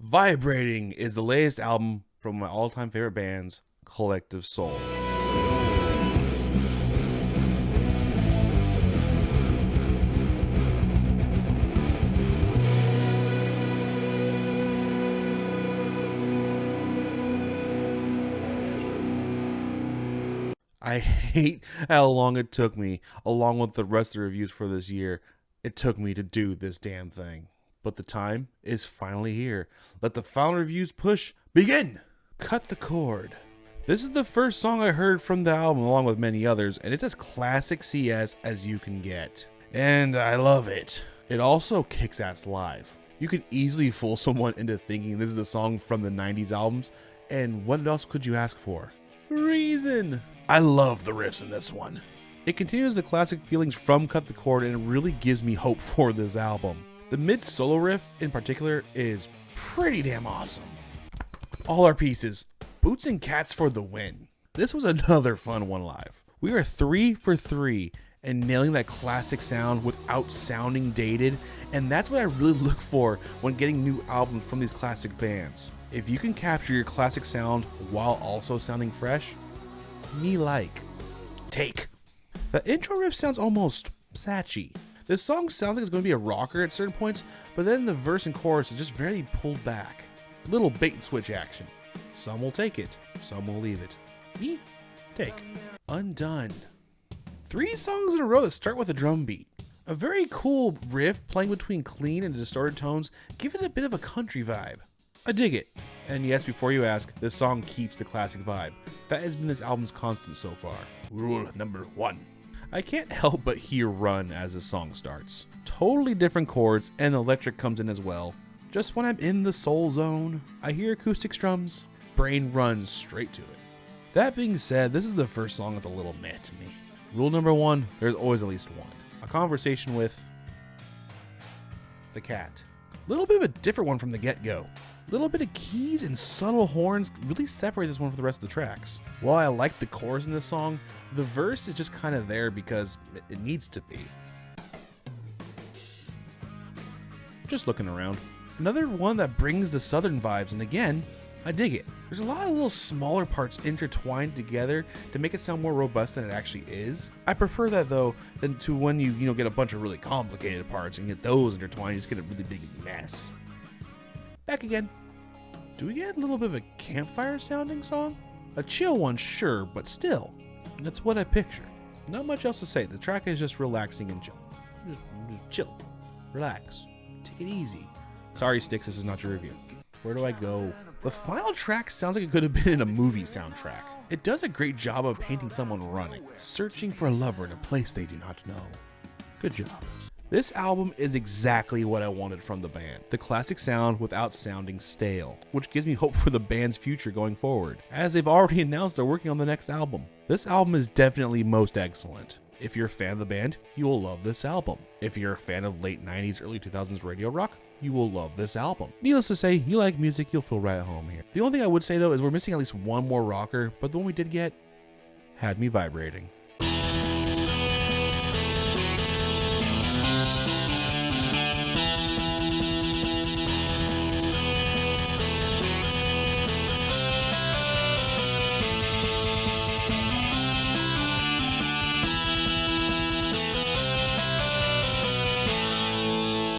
Vibrating is the latest album from my all-time favorite band's Collective Soul. I hate how long it took me, along with the rest of the reviews for this year, it took me to do this damn thing. But the time is finally here. Let the final reviews push begin! Cut the Cord. This is the first song I heard from the album along with many others, and it's as classic CS as you can get. And I love it. It also kicks ass live. You can easily fool someone into thinking this is a song from the 90s albums, and what else could you ask for? Reason! I love the riffs in this one. It continues the classic feelings from Cut the Cord, and it really gives me hope for this album. The mid-solo riff in particular is pretty damn awesome. All our pieces, boots and cats for the win. This was another fun one live. We are 3 for 3 and nailing that classic sound without sounding dated, and that's what I really look for when getting new albums from these classic bands. If you can capture your classic sound while also sounding fresh, me like. Take. The intro riff sounds almost satchy. This song sounds like it's going to be a rocker at certain points, but then the verse and chorus is just very pulled back. Little bait and switch action. Some will take it, some will leave it. Me? Take. Undone. 3 songs in a row that start with a drum beat. A very cool riff playing between clean and distorted tones, give it a bit of a country vibe. I dig it. And yes, before you ask, this song keeps the classic vibe. That has been this album's constant so far. Rule number 1. I can't help but hear Run as the song starts. Totally different chords, and the electric comes in as well. Just when I'm in the soul zone, I hear acoustic strums, brain runs straight to it. That being said, this is the first song that's a little meh to me. Rule number 1, there's always at least one. A conversation with the cat. Little bit of a different one from the get-go. Little bit of keys and subtle horns really separate this one from the rest of the tracks. While I like the chorus in this song, the verse is just kind of there because it needs to be. Just looking around. Another one that brings the southern vibes, and again, I dig it. There's a lot of little smaller parts intertwined together to make it sound more robust than it actually is. I prefer that though than to when you get a bunch of really complicated parts and get those intertwined, you just get a really big mess. Back again. Do we get a little bit of a campfire sounding song? A chill one, sure, but still. That's what I picture. Not much else to say. The track is just relaxing and chill. Just chill. Relax. Take it easy. Sorry, Sticks, this is not your review. Where do I go? The final track sounds like it could have been in a movie soundtrack. It does a great job of painting someone running, searching for a lover in a place they do not know. Good job. This album is exactly what I wanted from the band. The classic sound without sounding stale, which gives me hope for the band's future going forward, as they've already announced they're working on the next album. This album is definitely most excellent. If you're a fan of the band, you will love this album. If you're a fan of late 90s, early 2000s radio rock, you will love this album. Needless to say, you like music, you'll feel right at home here. The only thing I would say though is we're missing at least one more rocker, but the one we did get had me vibrating.